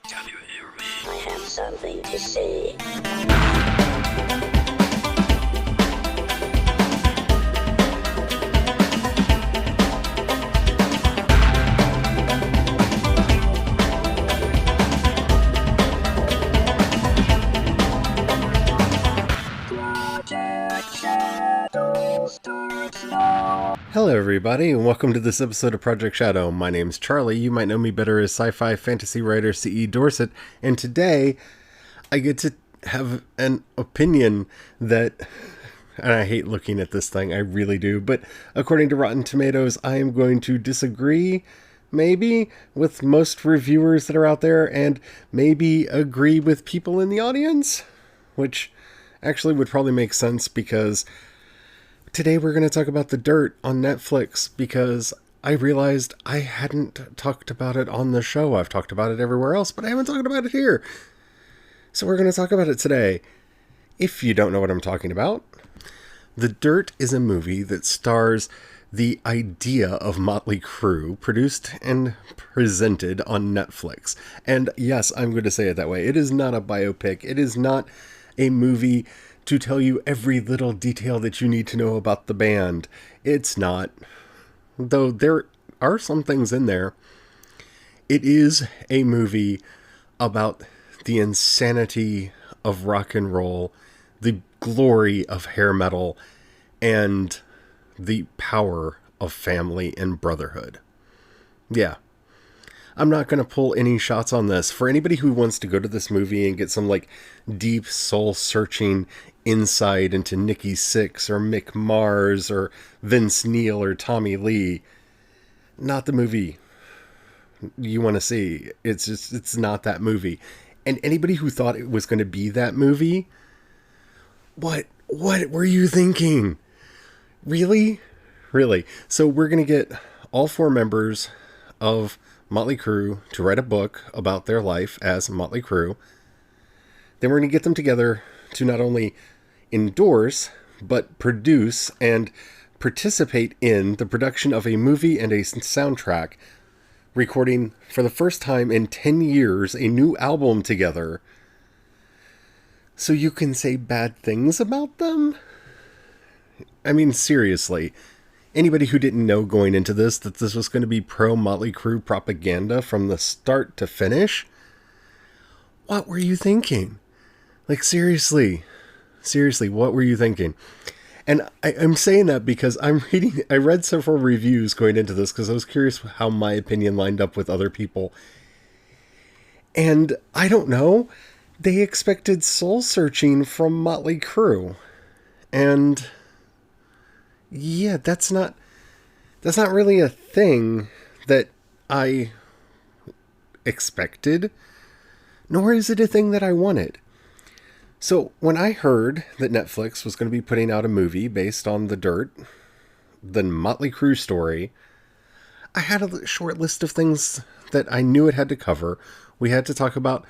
Can you hear me? I have something to say. Hello everybody, and welcome to this episode of Project Shadow. My name's Charlie. You might know me better as sci-fi fantasy writer C.E. Dorset, and today I get to have an opinion that, and I hate looking at this thing, I really do, but according to Rotten Tomatoes, I am going to disagree, maybe, with most reviewers that are out there, and maybe agree with people in the audience, which actually would probably make sense because today we're going to talk about The Dirt on Netflix because I realized I hadn't talked about it on the show. I've talked about it everywhere else, but I haven't talked about it here. So we're going to talk about it today. If you don't know what I'm talking about, The Dirt is a movie that stars the idea of Motley Crue, produced and presented on Netflix. And yes, I'm going to say it that way. It is not a biopic. It is not a movie to tell you every little detail that you need to know about the band. It's not. Though there are some things in there. It is a movie about the insanity of rock and roll, the glory of hair metal, and the power of family and brotherhood. Yeah. I'm not going to pull any shots on this. For anybody who wants to go to this movie and get some like deep soul-searching insight into Nikki Sixx or Mick Mars or Vince Neil or Tommy Lee, not the movie you want to see. It's not that movie. And anybody who thought it was going to be that movie, what were you thinking? Really? Really? So we're going to get all four members of Motley Crue to write a book about their life as Motley Crue. Then we're going to get them together to not only endorse, but produce and participate in the production of a movie and a soundtrack, recording for the first time in 10 years a new album together. So you can say bad things about them? I mean, seriously. Anybody who didn't know going into this that this was going to be pro-Motley Crue propaganda from the start to finish? What were you thinking? Like, seriously, what were you thinking? And I'm saying that because I read several reviews going into this because I was curious how my opinion lined up with other people. And I don't know, they expected soul searching from Motley Crue. And yeah, that's not really a thing that I expected, nor is it a thing that I wanted. So when I heard that Netflix was going to be putting out a movie based on The Dirt, the Motley Crue story, I had a short list of things that I knew it had to cover. We had to talk about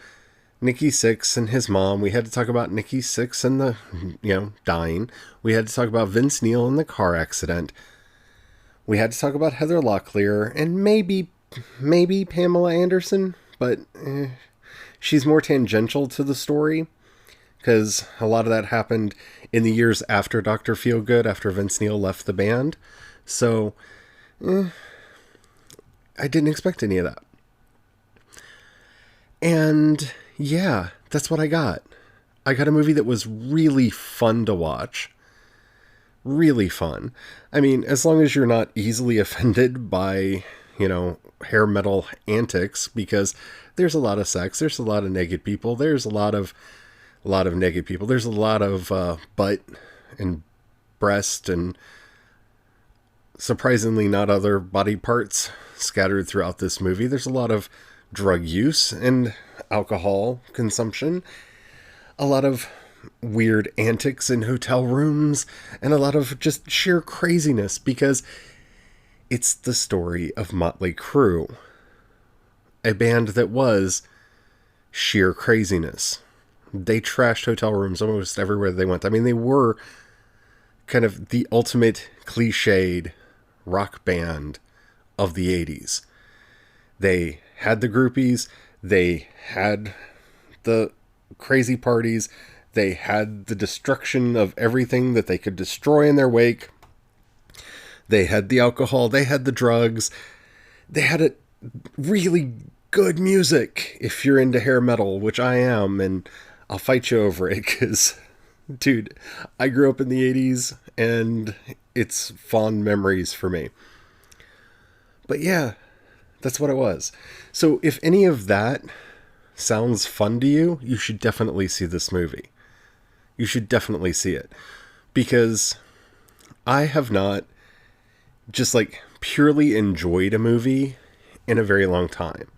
Nikki Sixx and his mom. We had to talk about Nikki Sixx and the, dying. We had to talk about Vince Neil and the car accident. We had to talk about Heather Locklear and maybe Pamela Anderson, but she's more tangential to the story because a lot of that happened in the years after Dr. Feelgood, after Vince Neil left the band. So I didn't expect any of that. And yeah, that's what I got. I got a movie that was really fun to watch. Really fun. I mean, as long as you're not easily offended by, hair metal antics, because there's a lot of sex, there's a lot of naked people, there's a lot of naked people, there's a lot of butt and breast and surprisingly not other body parts scattered throughout this movie. There's a lot of drug use and alcohol consumption, a lot of weird antics in hotel rooms, and a lot of just sheer craziness because it's the story of Motley Crue, a band that was sheer craziness. They trashed hotel rooms almost everywhere they went. I mean, they were kind of the ultimate cliched rock band of the 80s. They had the groupies, They had the crazy parties. They had the destruction of everything that they could destroy in their wake. They had the alcohol. They had the drugs. They had a really good music if you're into hair metal, which I am, and I'll fight you over it because, dude, I grew up in the 80s and it's fond memories for me. But yeah, that's what it was. So if any of that sounds fun to you, you should definitely see this movie. You should definitely see it. Because I have not just like purely enjoyed a movie in a very long time.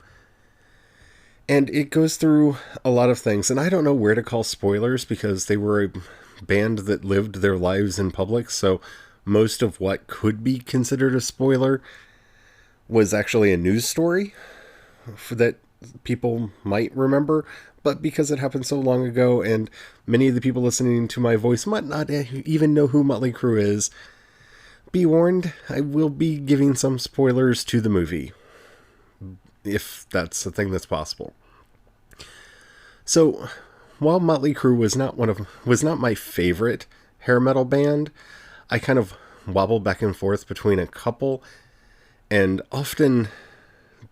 And it goes through a lot of things. And I don't know where to call spoilers because they were a band that lived their lives in public. So most of what could be considered a spoiler was actually a news story that people might remember. But because it happened so long ago and many of the people listening to my voice might not even know who Motley Crue is, be warned, I will be giving some spoilers to the movie, if that's a thing that's possible. So, while Motley Crue was not my favorite hair metal band, I kind of wobble back and forth between a couple, and often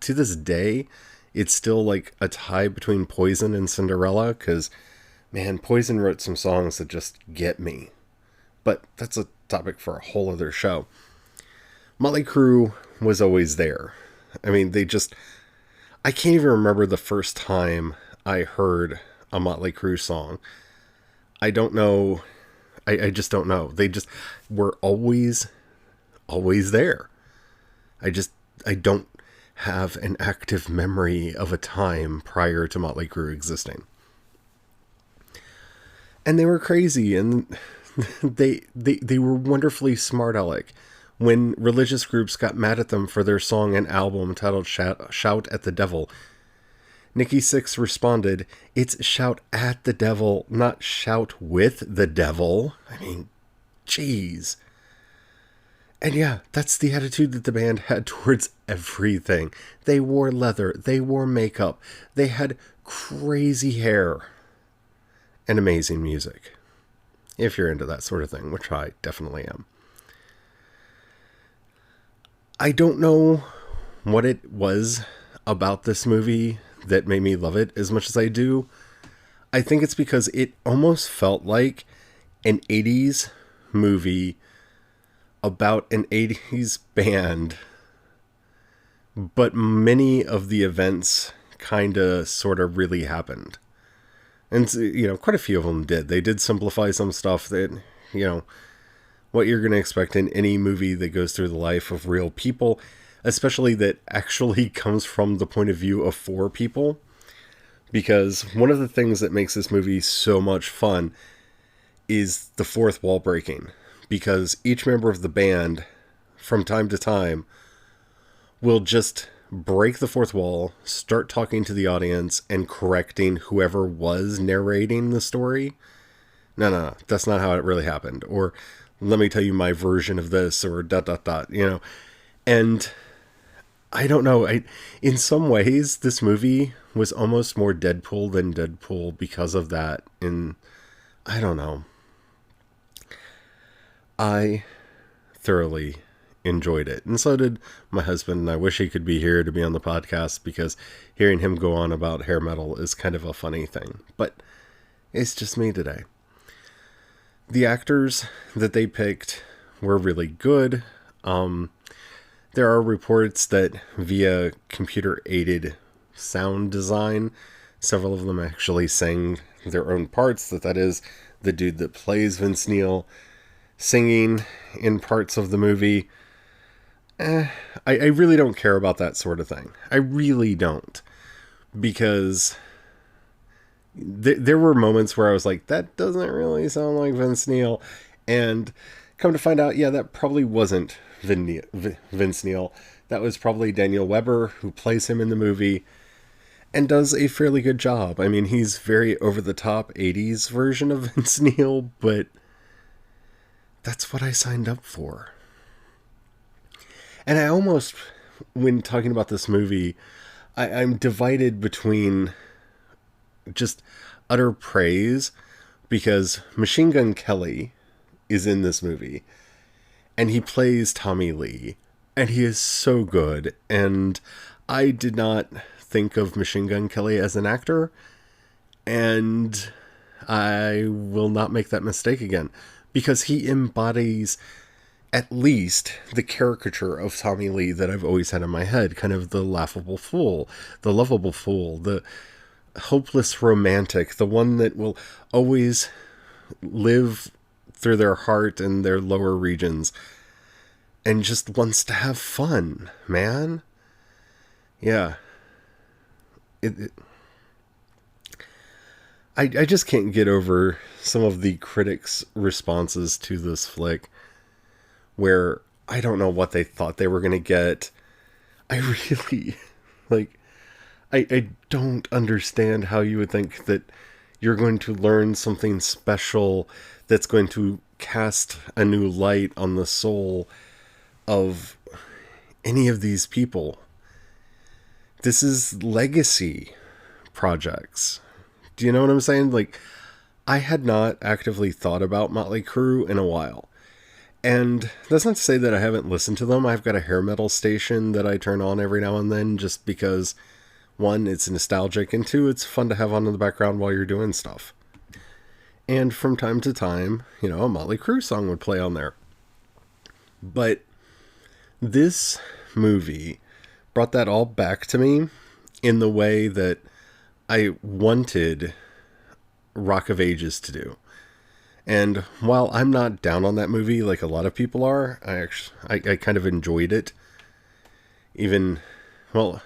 to this day, it's still like a tie between Poison and Cinderella, because, man, Poison wrote some songs that just get me. But that's a topic for a whole other show. Motley Crue was always there. I mean, I can't even remember the first time I heard a Motley Crue song. I don't know. I just don't know. They just were always there. I don't have an active memory of a time prior to Motley Crue existing. And they were crazy, and they were wonderfully smart aleck. When religious groups got mad at them for their song and album titled Shout at the Devil, Nikki Sixx responded, "It's shout at the devil, not shout with the devil." I mean, jeez. And yeah, that's the attitude that the band had towards everything. They wore leather, they wore makeup, they had crazy hair, and amazing music. If you're into that sort of thing, which I definitely am. I don't know what it was about this movie that made me love it as much as I do. I think it's because it almost felt like an 80s movie about an 80s band, but many of the events kind of sort of really happened. And, quite a few of them did. They did simplify some stuff that, what you're going to expect in any movie that goes through the life of real people, especially that actually comes from the point of view of 4 people. Because one of the things that makes this movie so much fun is the fourth wall breaking. Because each member of the band, from time to time, will just break the fourth wall, start talking to the audience, and correcting whoever was narrating the story. No, that's not how it really happened. Or, let me tell you my version of this, or ... And I don't know, in some ways, this movie was almost more Deadpool than Deadpool because of that. And I don't know. I thoroughly enjoyed it. And so did my husband. And I wish he could be here to be on the podcast because hearing him go on about hair metal is kind of a funny thing. But it's just me today. The actors that they picked were really good. There are reports that via computer-aided sound design, several of them actually sang their own parts. That is the dude that plays Vince Neil singing in parts of the movie. I really don't care about that sort of thing. I really don't. Because there were moments where I was like, that doesn't really sound like Vince Neil. And come to find out, yeah, that probably wasn't Vince Neil. That was probably Daniel Weber, who plays him in the movie and does a fairly good job. I mean, he's very over-the-top 80s version of Vince Neil, but that's what I signed up for. And I almost, when talking about this movie, I'm divided between just utter praise because Machine Gun Kelly is in this movie and he plays Tommy Lee and he is so good. And I did not think of Machine Gun Kelly as an actor, and I will not make that mistake again because he embodies at least the caricature of Tommy Lee that I've always had in my head, kind of the laughable fool, the lovable fool, the hopeless romantic, the one that will always live through their heart and their lower regions and just wants to have fun, man. Yeah. It I just can't get over some of the critics' responses to this flick where I don't know what they thought they were going to get. I really, like, I don't understand how you would think that you're going to learn something special that's going to cast a new light on the soul of any of these people. This is legacy projects. Do you know what I'm saying? Like, I had not actively thought about Motley Crue in a while. And that's not to say that I haven't listened to them. I've got a hair metal station that I turn on every now and then just because, one, it's nostalgic, and two, it's fun to have on in the background while you're doing stuff. And from time to time, you know, a Motley Crue song would play on there. But this movie brought that all back to me in the way that I wanted Rock of Ages to do. And while I'm not down on that movie like a lot of people are, I kind of enjoyed it. Even, well,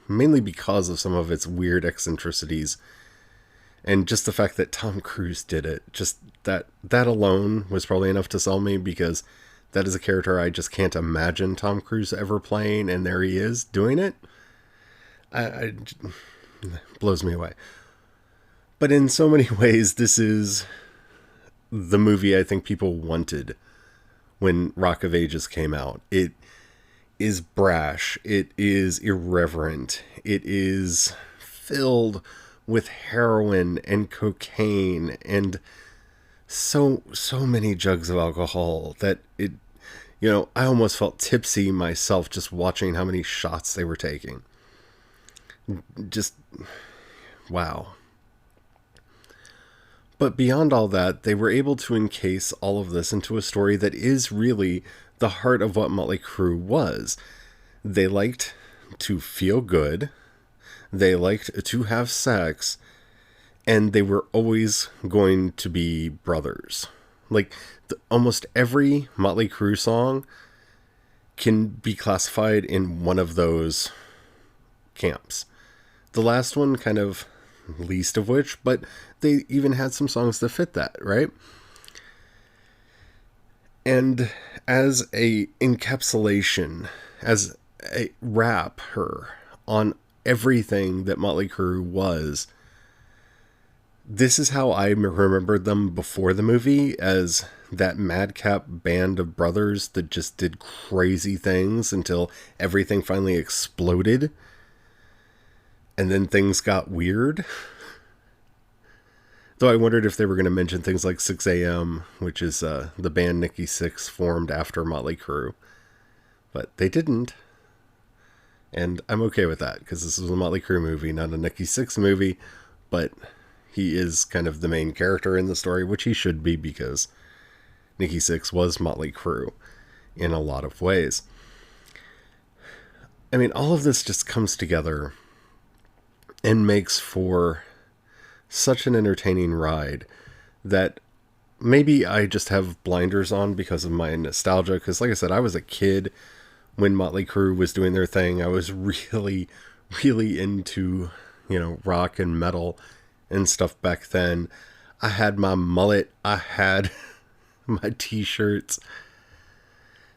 mainly because of some of its weird eccentricities. And just the fact that Tom Cruise did it. Just that alone was probably enough to sell me, because that is a character I just can't imagine Tom Cruise ever playing, and there he is doing it. Blows me away. But in so many ways, this is the movie I think people wanted when Rock of Ages came out. It is brash. It is irreverent. It is filled with heroin and cocaine and so many jugs of alcohol that it, you know, I almost felt tipsy myself just watching how many shots they were taking. Just, wow. But beyond all that, they were able to encase all of this into a story that is really the heart of what Motley Crue was. They liked to feel good, they liked to have sex, and they were always going to be brothers. Like, almost every Motley Crue song can be classified in one of those camps. The last one kind of least of which, but they even had some songs that fit that, right? And as a encapsulation, as a wrapper on everything that Motley Crue was, this is how I remembered them before the movie, as that madcap band of brothers that just did crazy things until everything finally exploded. And then things got weird. Though I wondered if they were going to mention things like 6 a.m., which is the band Nikki Sixx formed after Motley Crue. But they didn't. And I'm okay with that, because this is a Motley Crue movie, not a Nikki Sixx movie. But he is kind of the main character in the story, which he should be, because Nikki Sixx was Motley Crue in a lot of ways. I mean, all of this just comes together and makes for such an entertaining ride that maybe I just have blinders on because of my nostalgia. Because like I said, I was a kid when Motley Crue was doing their thing. I was really, really into, you know, rock and metal and stuff back then. I had my mullet. I had my t-shirts.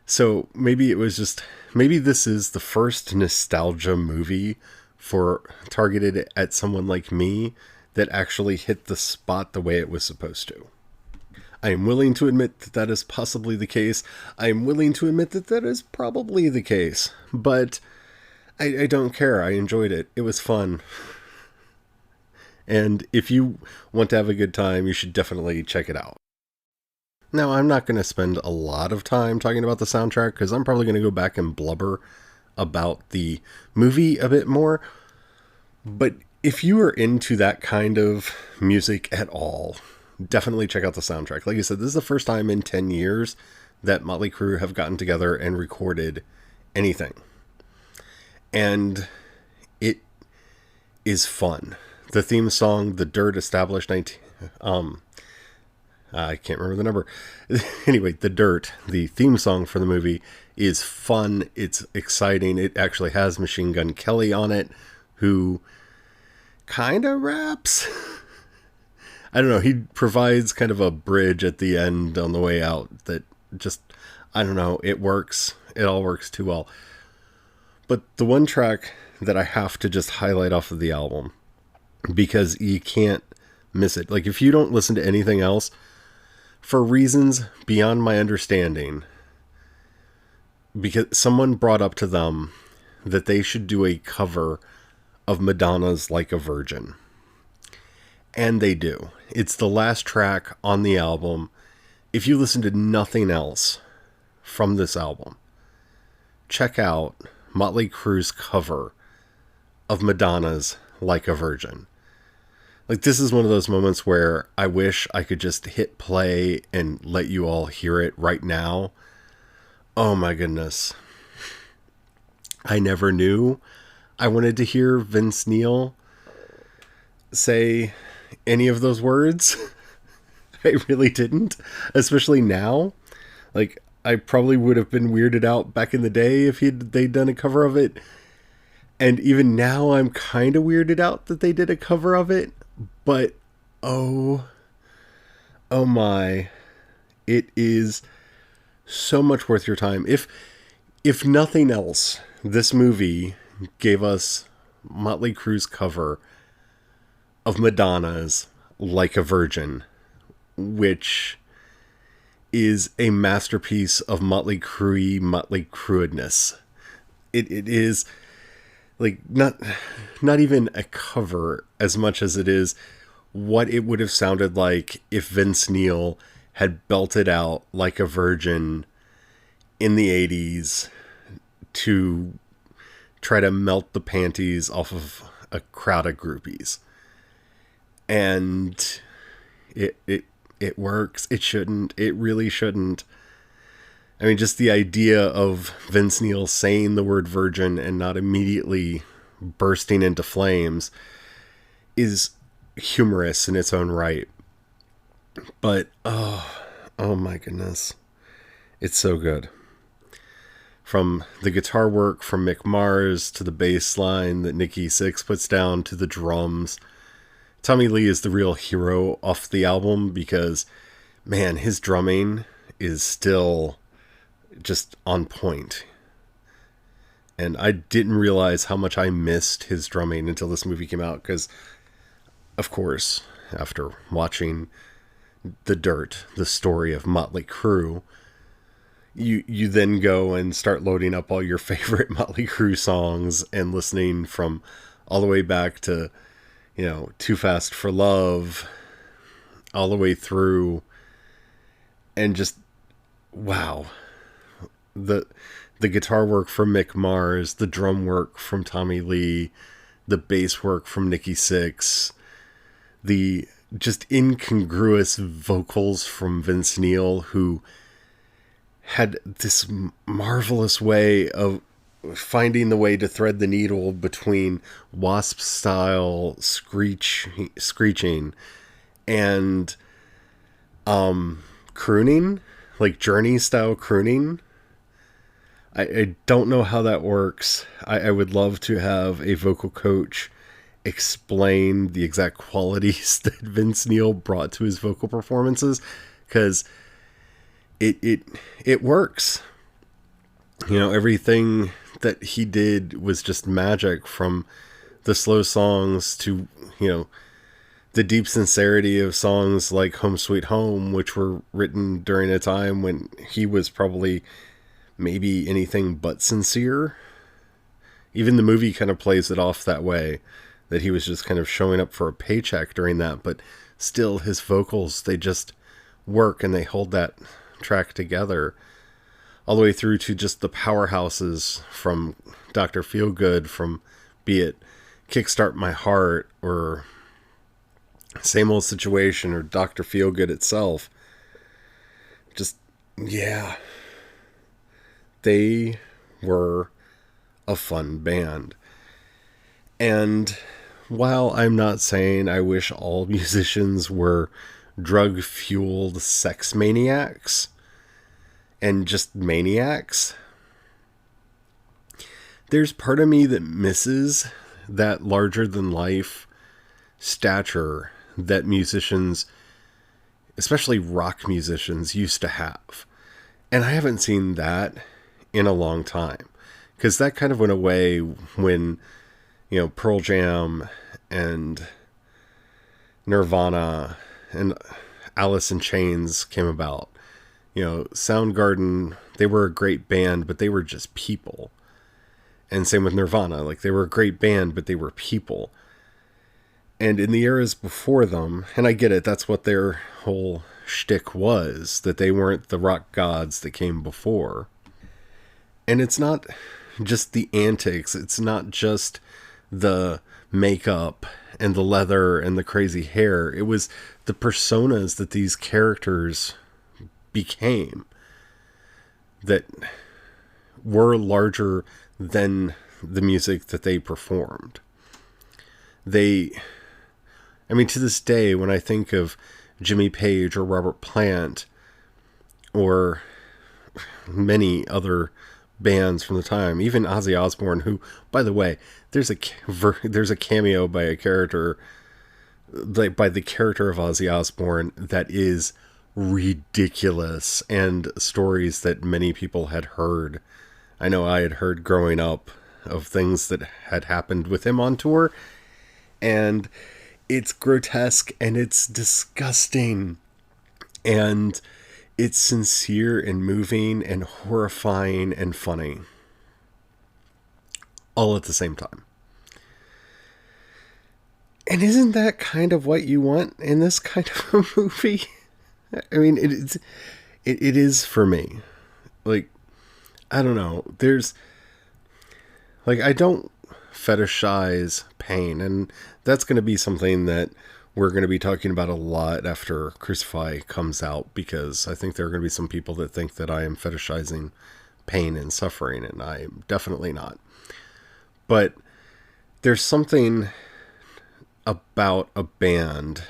So maybe it was just, maybe this is the first nostalgia movie for targeted at someone like me that actually hit the spot the way it was supposed to. I am willing to admit that that is possibly the case. I am willing to admit that that is probably the case. But I don't care. I enjoyed it. It was fun. And if you want to have a good time, you should definitely check it out. Now, I'm not going to spend a lot of time talking about the soundtrack because I'm probably going to go back and blubber about the movie a bit more. But if you are into that kind of music at all, definitely check out the soundtrack. Like I said, this is the first time in 10 years that Motley Crue have gotten together and recorded anything. And it is fun. The theme song, The Dirt, established 19... I can't remember the number. Anyway, The Dirt, the theme song for the movie, is fun. It's exciting. It actually has Machine Gun Kelly on it, who kind of raps. I don't know. He provides kind of a bridge at the end on the way out that just, I don't know. It works. It all works too well. But the one track that I have to just highlight off of the album, because you can't miss it. Like, if you don't listen to anything else, for reasons beyond my understanding, because someone brought up to them that they should do a cover of Madonna's Like a Virgin. And they do. It's the last track on the album. If you listen to nothing else from this album, check out Motley Crue's cover of Madonna's Like a Virgin. Like, this is one of those moments where I wish I could just hit play and let you all hear it right now. Oh my goodness. I never knew I wanted to hear Vince Neil say any of those words. I really didn't, especially now. Like, I probably would have been weirded out back in the day if they'd done a cover of it. And even now I'm kind of weirded out that they did a cover of it. But, oh my, it is so much worth your time. If nothing else, this movie gave us Motley Crue's cover of Madonna's Like a Virgin, which is a masterpiece of Motley Cruedness. It is like not even a cover as much as it is what it would have sounded like if Vince Neil had belted out Like a Virgin in the 80s to try to melt the panties off of a crowd of groupies. And it works. It shouldn't. It really shouldn't. I mean, just the idea of Vince Neil saying the word virgin and not immediately bursting into flames is humorous in its own right. But, oh my goodness. It's so good. From the guitar work from Mick Mars to the bass line that Nikki Sixx puts down to the drums. Tommy Lee is the real hero off the album because, man, his drumming is still just on point. And I didn't realize how much I missed his drumming until this movie came out because, of course, after watching The Dirt, the story of Motley Crue, you then go and start loading up all your favorite Motley Crue songs and listening from all the way back to, Too Fast for Love, all the way through, and just, wow. The guitar work from Mick Mars, the drum work from Tommy Lee, the bass work from Nikki Sixx, the just incongruous vocals from Vince Neil, who had this marvelous way of finding the way to thread the needle between Wasp style screeching and crooning, like Journey style crooning. I don't know how that works. I would love to have a vocal coach explain the exact qualities that Vince Neil brought to his vocal performances, because it works. Everything that he did was just magic, from the slow songs to, the deep sincerity of songs like Home Sweet Home, which were written during a time when he was probably maybe anything but sincere Even the movie kind of plays it off that way, that he was just kind of showing up for a paycheck during that, but still his vocals, they just work and they hold that track together all the way through to just the powerhouses from Dr. Feelgood, from be it Kickstart My Heart or Same Old Situation or Dr. Feelgood itself. Just, yeah. They were a fun band. And while I'm not saying I wish all musicians were drug-fueled sex maniacs and just maniacs, there's part of me that misses that larger-than-life stature that musicians, especially rock musicians, used to have. And I haven't seen that in a long time, because that kind of went away when, Pearl Jam and Nirvana and Alice in Chains came about. Soundgarden, they were a great band, but they were just people. And same with Nirvana, like they were a great band, but they were people. And in the eras before them, and I get it, that's what their whole shtick was, that they weren't the rock gods that came before. And it's not just the antics, it's not just the makeup and the leather and the crazy hair. It was the personas that these characters became that were larger than the music that they performed. To this day, when I think of Jimmy Page or Robert Plant or many other bands from the time, even Ozzy Osbourne, who, by the way, there's a cameo by a character, by the character of Ozzy Osbourne, that is ridiculous, and stories that many people had heard. I know I had heard growing up of things that had happened with him on tour, and it's grotesque and it's disgusting and it's sincere and moving and horrifying and funny all at the same time. And isn't that kind of what you want in this kind of a movie? I mean, it is for me. Like, I don't know. I don't fetishize pain, and that's going to be something that we're going to be talking about a lot after Crucify comes out, because I think there are going to be some people that think that I am fetishizing pain and suffering, and I am definitely not. But there's something about a band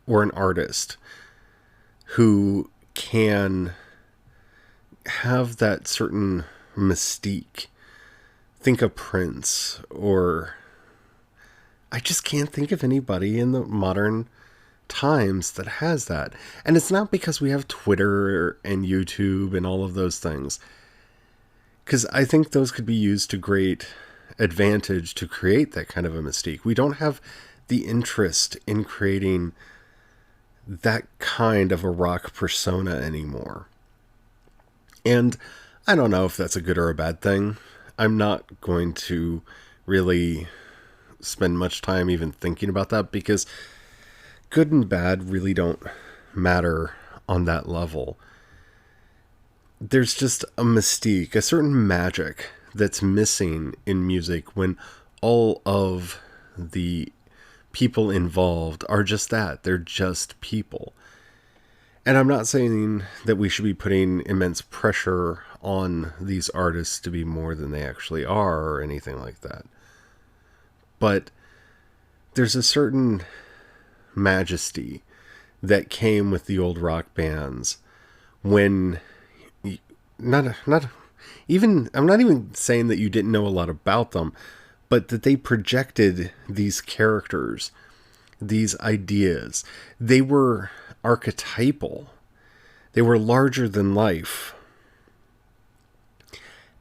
or an artist who can have that certain mystique. Think of Prince, or I just can't think of anybody in the modern times that has that. And it's not because we have Twitter and YouTube and all of those things, because I think those could be used to great advantage to create that kind of a mystique. We don't have the interest in creating that kind of a rock persona anymore. And I don't know if that's a good or a bad thing. I'm not going to really spend much time even thinking about that, because good and bad really don't matter on that level. There's just a mystique, a certain magic that's missing in music when all of the people involved are just that. They're just people. And I'm not saying that we should be putting immense pressure on these artists to be more than they actually are or anything like that. But there's a certain majesty that came with the old rock bands when I'm not even saying that you didn't know a lot about them, but that they projected these characters, these ideas. They were archetypal. They were larger than life.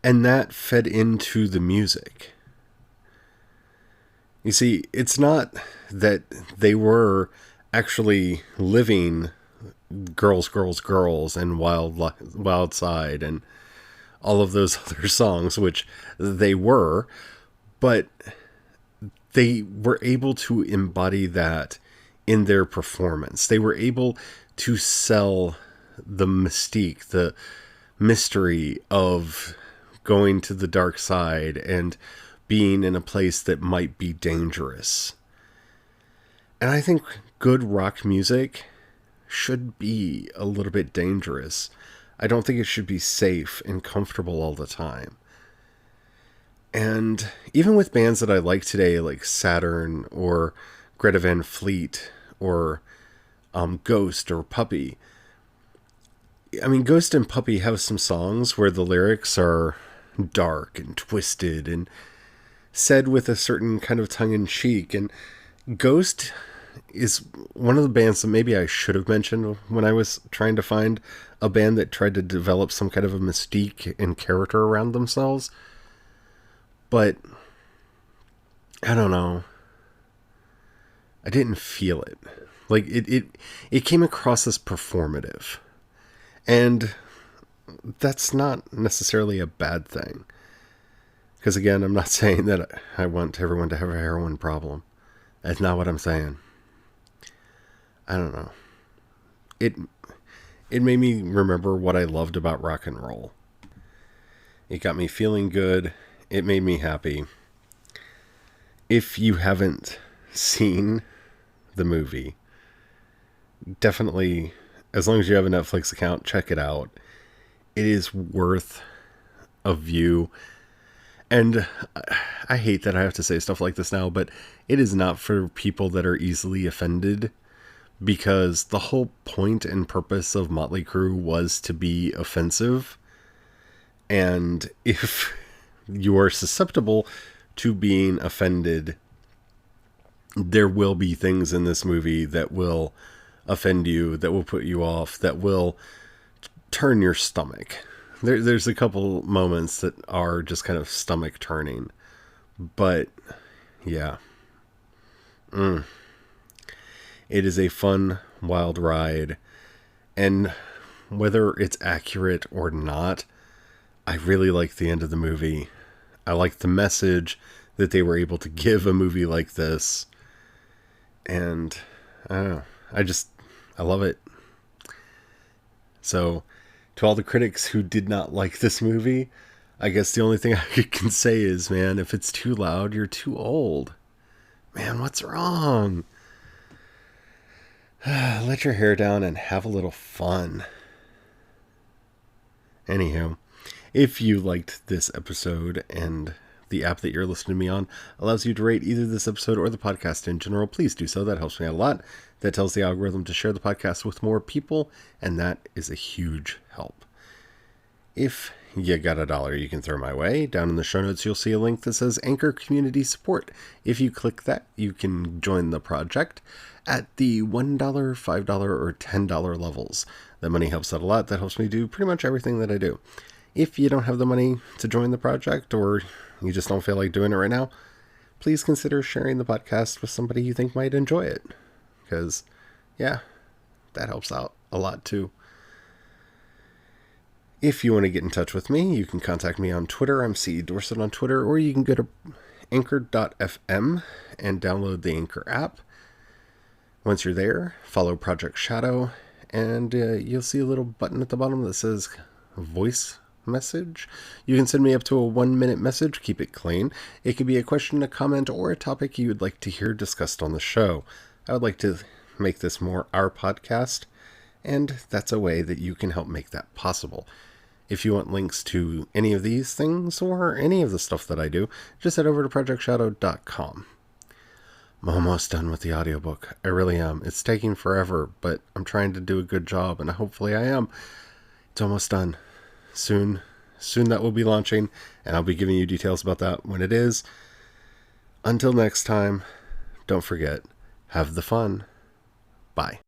And that fed into the music. You see, it's not that they were actually living Girls, Girls, Girls and Wild Side and all of those other songs, which they were, but they were able to embody that in their performance. They were able to sell the mystique, the mystery of going to the dark side and being in a place that might be dangerous. And I think good rock music should be a little bit dangerous. I don't think it should be safe and comfortable all the time. And even with bands that I like today, like Saturn or Greta Van Fleet or Ghost or Puppy. I mean, Ghost and Puppy have some songs where the lyrics are dark and twisted and said with a certain kind of tongue-in-cheek. And Ghost is one of the bands that maybe I should have mentioned when I was trying to find a band that tried to develop some kind of a mystique and character around themselves. But I don't know. I didn't feel it. Like it came across as performative. And that's not necessarily a bad thing. Because again, I'm not saying that I want everyone to have a heroin problem. That's not what I'm saying. I don't know. It made me remember what I loved about rock and roll. It got me feeling good. It made me happy. If you haven't seen the movie, definitely, as long as you have a Netflix account, check it out. It is worth a view. And I hate that I have to say stuff like this now, but it is not for people that are easily offended, because the whole point and purpose of Motley Crue was to be offensive. And if you are susceptible to being offended, there will be things in this movie that will offend you, that will put you off, that will turn your stomach. There's a couple moments that are just kind of stomach turning. But, yeah. It is a fun, wild ride. And whether it's accurate or not, I really like the end of the movie. I like the message that they were able to give a movie like this. And, I don't know. I love it. So, to all the critics who did not like this movie, I guess the only thing I can say is, man, if it's too loud, you're too old. Man, what's wrong? Let your hair down and have a little fun. Anywho, if you liked this episode and the app that you're listening to me on allows you to rate either this episode or the podcast in general, please do so. That helps me out a lot. That tells the algorithm to share the podcast with more people, and that is a huge help. If you got $1 you can throw my way, down in the show notes you'll see a link that says Anchor Community Support. If you click that, you can join the project at the $1, $5, or $10 levels. That money helps out a lot. That helps me do pretty much everything that I do. If you don't have the money to join the project, or you just don't feel like doing it right now, please consider sharing the podcast with somebody you think might enjoy it. Because, yeah, that helps out a lot too. If you want to get in touch with me, you can contact me on Twitter. I'm CE Dorset on Twitter, or you can go to anchor.fm and download the Anchor app. Once you're there, follow Project Shadow, and you'll see a little button at the bottom that says voice message. You can send me up to a 1-minute message. Keep it clean. It could be a question, a comment, or a topic you would like to hear discussed on the show. I would like to make this more our podcast, and that's a way that you can help make that possible. If you want links to any of these things or any of the stuff that I do, just head over to projectshadow.com. I'm almost done with the audiobook. I really am. It's taking forever, but I'm trying to do a good job, and hopefully I am. It's almost done. Soon that will be launching, and I'll be giving you details about that when it is. Until next time, don't forget, have the fun. Bye.